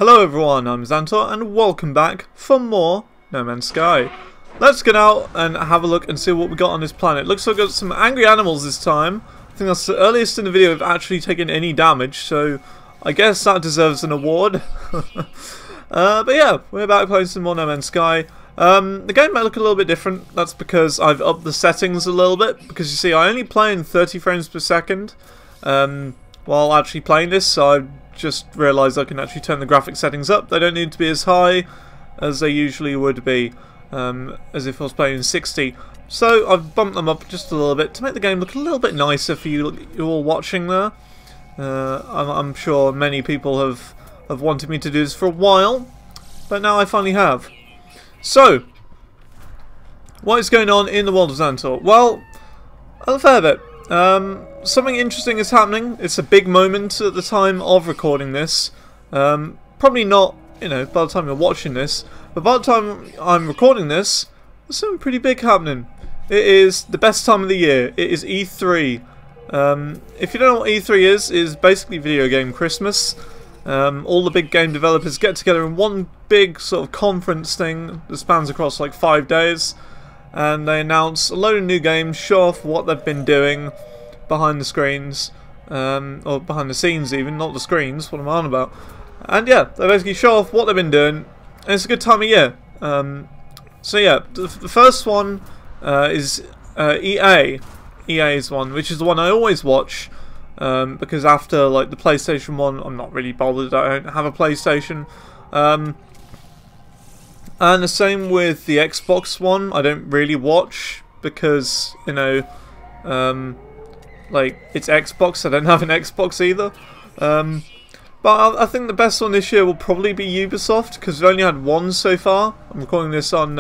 Hello everyone, I'm Zantor and welcome back for more No Man's Sky. Let's get out and have a look and see what we got on this planet. Looks like we've got some angry animals this time. I think that's the earliest in the video we've actually taken any damage, so I guess that deserves an award. But yeah, we're back playing some more No Man's Sky. The game might look a little bit different. That's because I've upped the settings a little bit, because you see I only play in 30 frames per second while actually playing this, so I just realised I can actually turn the graphic settings up. They don't need to be as high as they usually would be, as if I was playing in 60. So I've bumped them up just a little bit to make the game look a little bit nicer for you all watching there. I'm sure many people have wanted me to do this for a while, but now I finally have. So, what is going on in the world of Zantor? Well, a fair bit. Something interesting is happening. It's a big moment at the time of recording this. Probably not, by the time you're watching this, but by the time I'm recording this, there's something pretty big happening. It is the best time of the year. It is E3. If you don't know what E3 is basically video game Christmas. All the big game developers get together in one big sort of conference thing that spans across like 5 days, and they announce a load of new games, show off what they've been doing behind the screens, or behind the scenes even, not the screens, what am I on about? And yeah, they basically show off what they've been doing, and it's a good time of year. So yeah, the first one is EA's one, which is the one I always watch, because after like the PlayStation one, I'm not really bothered. I don't have a PlayStation. And the same with the Xbox one, I don't really watch because, like, it's Xbox, I don't have an Xbox either. But I think the best one this year will probably be Ubisoft, because we've only had one so far. I'm recording this on,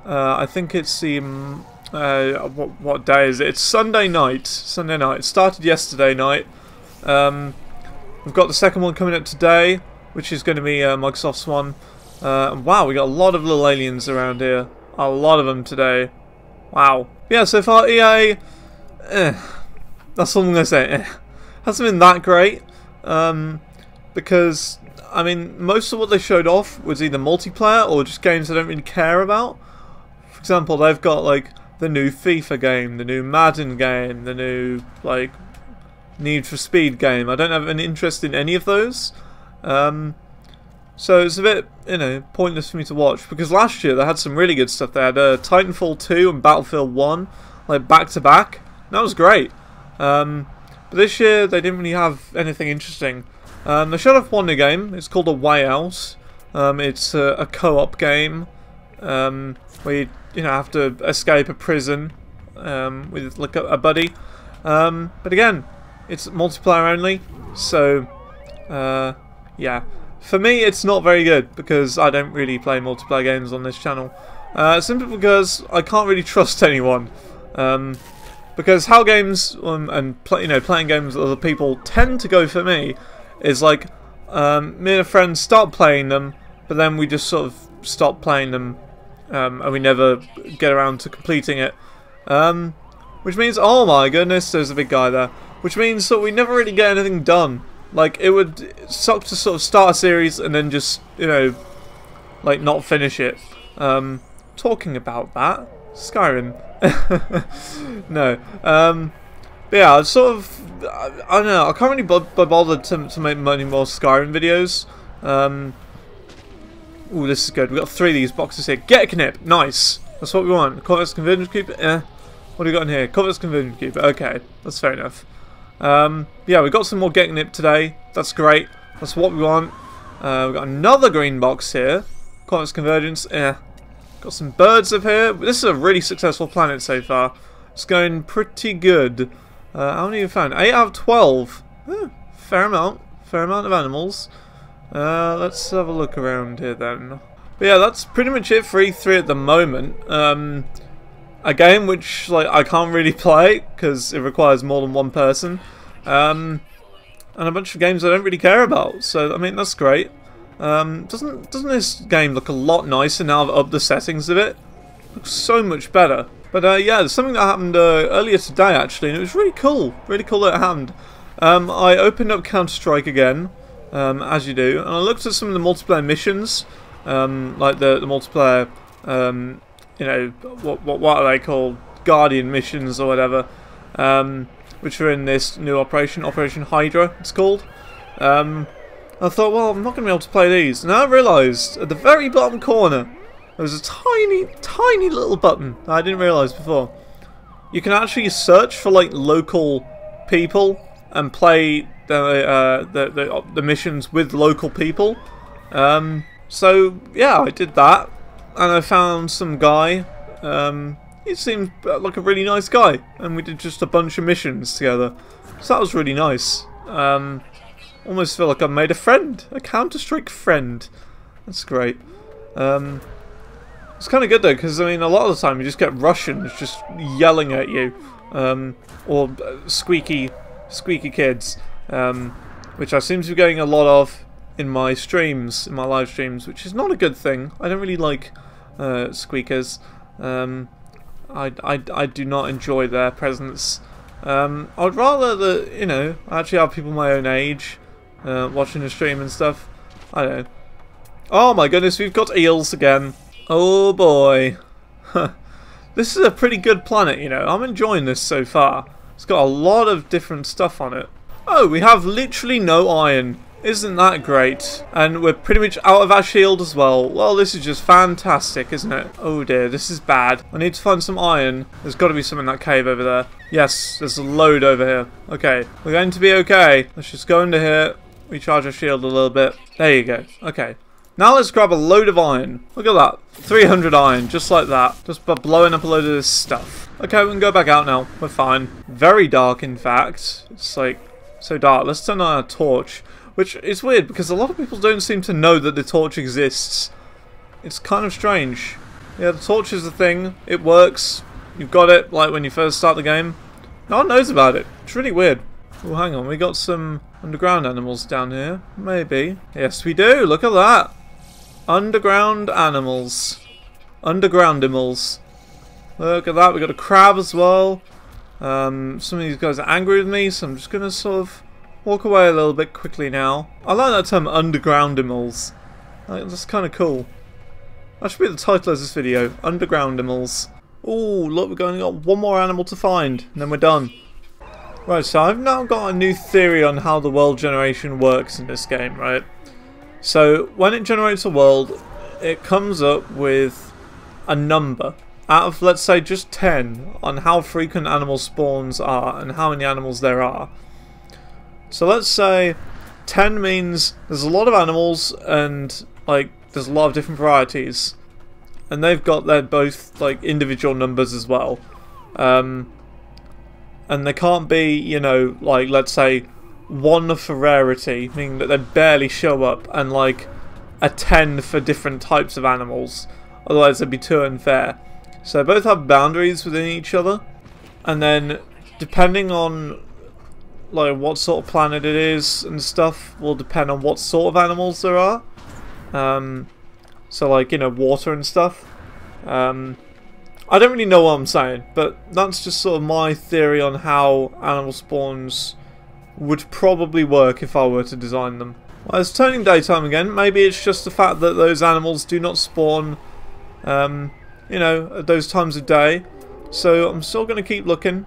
I think it's the, what day is it? It's Sunday night. It started yesterday night. We've got the second one coming up today, which is going to be Microsoft's one. Wow, we got a lot of little aliens around here. A lot of them today. Wow. Yeah, so far EA, that's all I'm going to say. Hasn't been that great. Because, I mean, most of what they showed off was either multiplayer or just games I don't really care about. For example, they've got like the new FIFA game, the new Madden game, the new like Need for Speed game. I don't have an interest in any of those. So it's a bit, pointless for me to watch, because last year they had some really good stuff. They had Titanfall 2 and Battlefield 1, like back to back. That was great. But this year they didn't really have anything interesting. They showed off one new game. It's called A Way Out. It's a co-op game where you have to escape a prison with like a buddy. But again, it's multiplayer only. So yeah. For me, it's not very good, because I don't really play multiplayer games on this channel. Simply because I can't really trust anyone. Because how games and playing games with other people tend to go for me is like me and a friend start playing them, but then we just sort of stop playing them, and we never get around to completing it. Which means, oh my goodness, there's a big guy there. Which means that we never really get anything done. Like, it would suck to sort of start a series and then just, like, not finish it. Talking about that, Skyrim. No. But yeah, I sort of, I don't know, I can't really be bothered to make any more Skyrim videos. Ooh, this is good. We've got 3 of these boxes here. Get a knip! Nice! That's what we want. Corvex Convergence Cube? What do we got in here? Corvex Convergence Cube. Okay, that's fair enough. Yeah, we got some more Get Nip today. That's great. That's what we want. We've got another green box here. Corvex Convergence. Got some birds up here. This is a really successful planet so far. It's going pretty good. How many have we found? 8 out of 12. Fair amount. Fair amount of animals. Let's have a look around here then. But yeah, that's pretty much it for E3 at the moment. A game which I can't really play because it requires more than one person, and a bunch of games I don't really care about. So I mean, that's great. Doesn't this game look a lot nicer now I've upped the settings of it? It looks so much better. But yeah, there's something that happened earlier today actually, and it was really cool. Really cool that it happened. I opened up Counter-Strike again. as you do. And I looked at some of the multiplayer missions, like the multiplayer, you know, what are they called? Guardian missions or whatever, which are in this new Operation Hydra, it's called. I thought, well, I'm not going to be able to play these. And I realised, at the very bottom corner, there was a tiny little button that I didn't realise before. You can actually search for, like, local people and play the missions with local people. So, yeah, I did that. And I found some guy. He seemed like a really nice guy. And we did just a bunch of missions together. So that was really nice. Almost feel like I've made a friend, a Counter-Strike friend. That's great. It's kind of good though, because I mean, a lot of the time you just get Russians just yelling at you, or squeaky kids, which I seem to be getting a lot of in my streams, in my live streams, which is not a good thing. I don't really like squeakers. I do not enjoy their presence. I'd rather that, you know, I actually have people my own age watching the stream and stuff. I don't know. Oh my goodness, we've got eels again. Oh boy. This is a pretty good planet, you know. I'm enjoying this so far. It's got a lot of different stuff on it. Oh, we have literally no iron. Isn't that great? And we're pretty much out of our shield as well. Well, this is just fantastic, isn't it? Oh dear, this is bad. I need to find some iron. There's got to be some in that cave over there. Yes, there's a load over here. Okay, we're going to be okay. Let's just go into here, recharge our shield a little bit. There you go. Okay. Now let's grab a load of iron. Look at that. 300 iron, just like that. Just by blowing up a load of this stuff. Okay, we can go back out now. We're fine. Very dark, in fact. It's like so dark. Let's turn on our torch. Which is weird, because a lot of people don't seem to know that the torch exists. It's kind of strange. Yeah, the torch is a thing. It works. You've got it, like, when you first start the game. No one knows about it. It's really weird. Oh, hang on. We got some underground animals down here. Maybe. Yes, we do. Look at that. Underground animals. Undergroundimals. Look at that. We got a crab as well. Some of these guys are angry with me, so I'm just going to sort of walk away a little bit quickly now. I like that term, Undergroundimals. That's kind of cool. That should be the title of this video, Undergroundimals. Ooh, look, we've only got one more animal to find, and then we're done. Right, so I've now got a new theory on how the world generation works in this game, right? So, when it generates a world, it comes up with a number out of, let's say, just 10 on how frequent animal spawns are and how many animals there are. So let's say 10 means there's a lot of animals and like there's a lot of different varieties, and they've got their both like individual numbers as well, and they can't be, you know, like let's say 1 for rarity, meaning that they barely show up, and like a 10 for different types of animals, otherwise it'd be too unfair. So they both have boundaries within each other, and then depending on like what sort of planet it is and stuff will depend on what sort of animals there are. So like, you know, water and stuff. I don't really know what I'm saying, but that's just sort of my theory on how animal spawns would probably work if I were to design them. Well, it's turning daytime again. Maybe it's just the fact that those animals do not spawn, you know, at those times of day. So I'm still going to keep looking.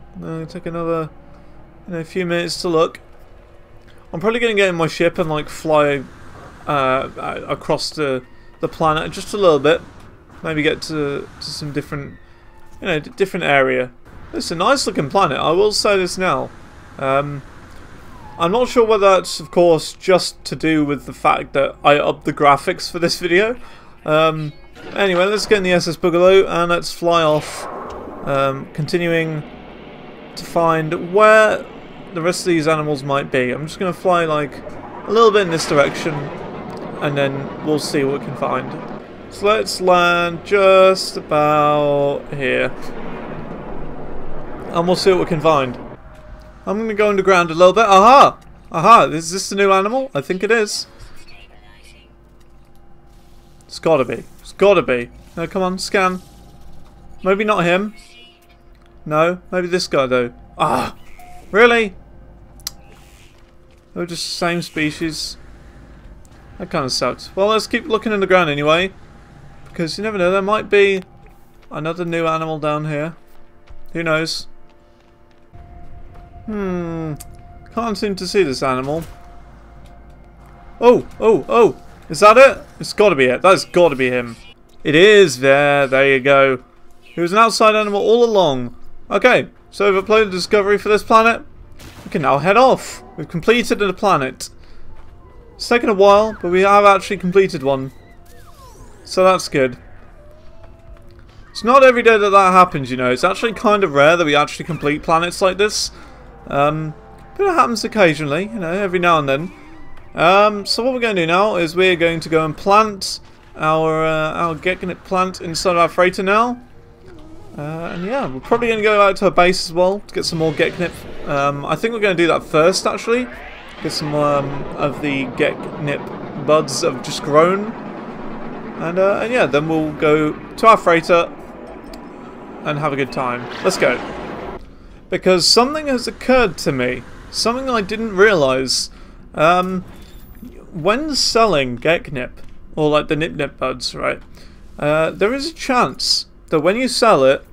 Take another, you know, a few minutes to look. I'm probably going to get in my ship and like fly across the planet just a little bit. Maybe get to some different, you know, different area. It's a nice looking planet, I will say this now. I'm not sure whether that's, of course, just to do with the fact that I upped the graphics for this video. Anyway, let's get in the SS Boogaloo and let's fly off, continuing to find where the rest of these animals might be. I'm just going to fly like a little bit in this direction, and then we'll see what we can find. So let's land just about here, and we'll see what we can find. I'm going to go underground a little bit. Aha! Aha! Is this the new animal? I think it is. It's gotta be. It's gotta be. No, come on, scan. Maybe not him. No, maybe this guy though. Ah! Really? They're just the same species. That kind of sucked. Well, let's keep looking in the ground anyway. Because you never know, there might be another new animal down here. Who knows? Can't seem to see this animal. Oh! Is that it? It's got to be it. That's got to be him. It is there. There you go. He was an outside animal all along. Okay, so we've uploaded a discovery for this planet. We can now head off. We've completed the planet. It's taken a while, but we have actually completed one. So that's good. It's not every day that that happens, you know. It's actually kind of rare that we actually complete planets like this. But it happens occasionally, you know, every now and then. So what we're going to do now is we're going to go and plant our Geknip plant inside our freighter now. And yeah, we're probably going to go out to a base as well to get some more Geknip. I think we're going to do that first, actually. Get some of the Geknip buds that have just grown. And yeah, then we'll go to our freighter and have a good time. Let's go. Because something has occurred to me. Something I didn't realise. When selling Geknip, or like the Nip buds, right? There is a chance that when you sell it,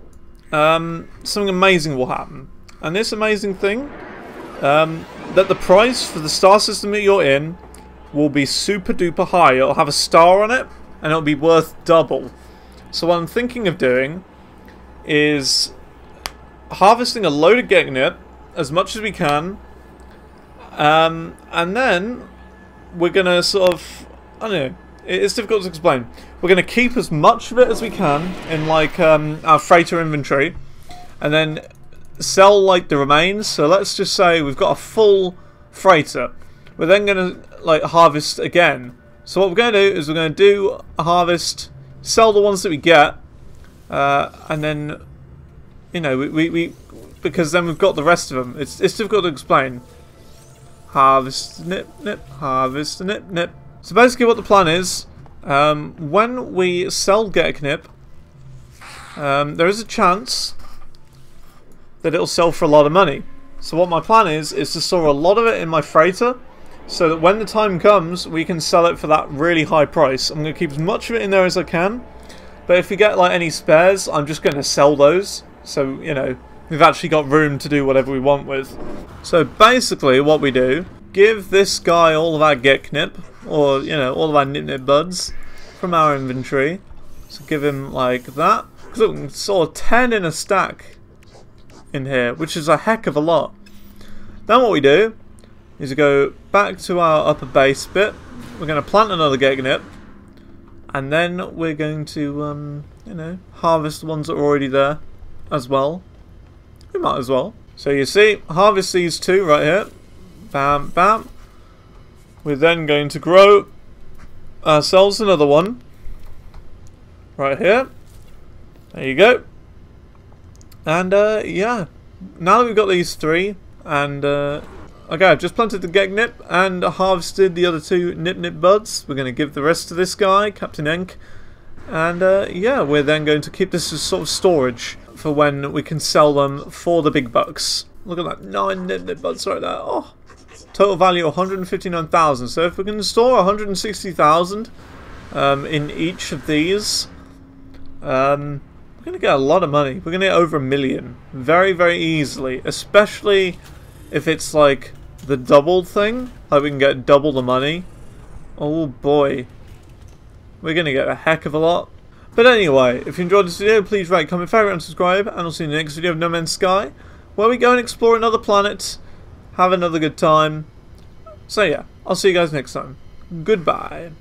something amazing will happen. And this amazing thing, that the price for the star system that you're in will be super duper high. It'll have a star on it, and it'll be worth double. So what I'm thinking of doing is harvesting a load of Geknip, as much as we can, and then we're going to sort of, I don't know, it's difficult to explain. We're going to keep as much of it as we can in like our freighter inventory, and then sell like the remains. So let's just say we've got a full freighter. We're then going to like harvest again. So what we're going to do is we're going to do a harvest, sell the ones that we get, and then, you know, we because then we've got the rest of them. It's difficult to explain. Harvest, nip, harvest, nip. So basically what the plan is, when we sell Geknip, there is a chance that it'll sell for a lot of money. So what my plan is to store a lot of it in my freighter, so that when the time comes, we can sell it for that really high price. I'm going to keep as much of it in there as I can, but if we get like any spares, I'm just going to sell those. So, you know, we've actually got room to do whatever we want with. So basically what we do, give this guy all of our Geknip, or, you know, all of our Nip buds from our inventory. So give him like that. Because look, we can store 10 in a stack in here, which is a heck of a lot. Then what we do is we go back to our upper base bit. We're going to plant another Geknip, and then we're going to, you know, harvest the ones that are already there as well. We might as well. So you see, harvest these two right here. Bam, bam. We're then going to grow ourselves another one. Right here. There you go. And yeah. Now that we've got these three, and okay, I've just planted the Geknip and harvested the other two Nip buds. We're going to give the rest to this guy, Captain Enk. And yeah, we're then going to keep this as sort of storage for when we can sell them for the big bucks. Look at that, 9 Nip buds right there. Oh, total value 159,000. So if we can store 160,000 in each of these, we're going to get a lot of money. We're going to get over $1 million very, very easily, especially if it's like the double thing. Like we can get double the money. Oh boy, we're going to get a heck of a lot. But anyway, if you enjoyed this video, please rate, comment, favourite and subscribe, and I'll see you in the next video of No Man's Sky, where we go and explore another planet, have another good time. So yeah, I'll see you guys next time. Goodbye.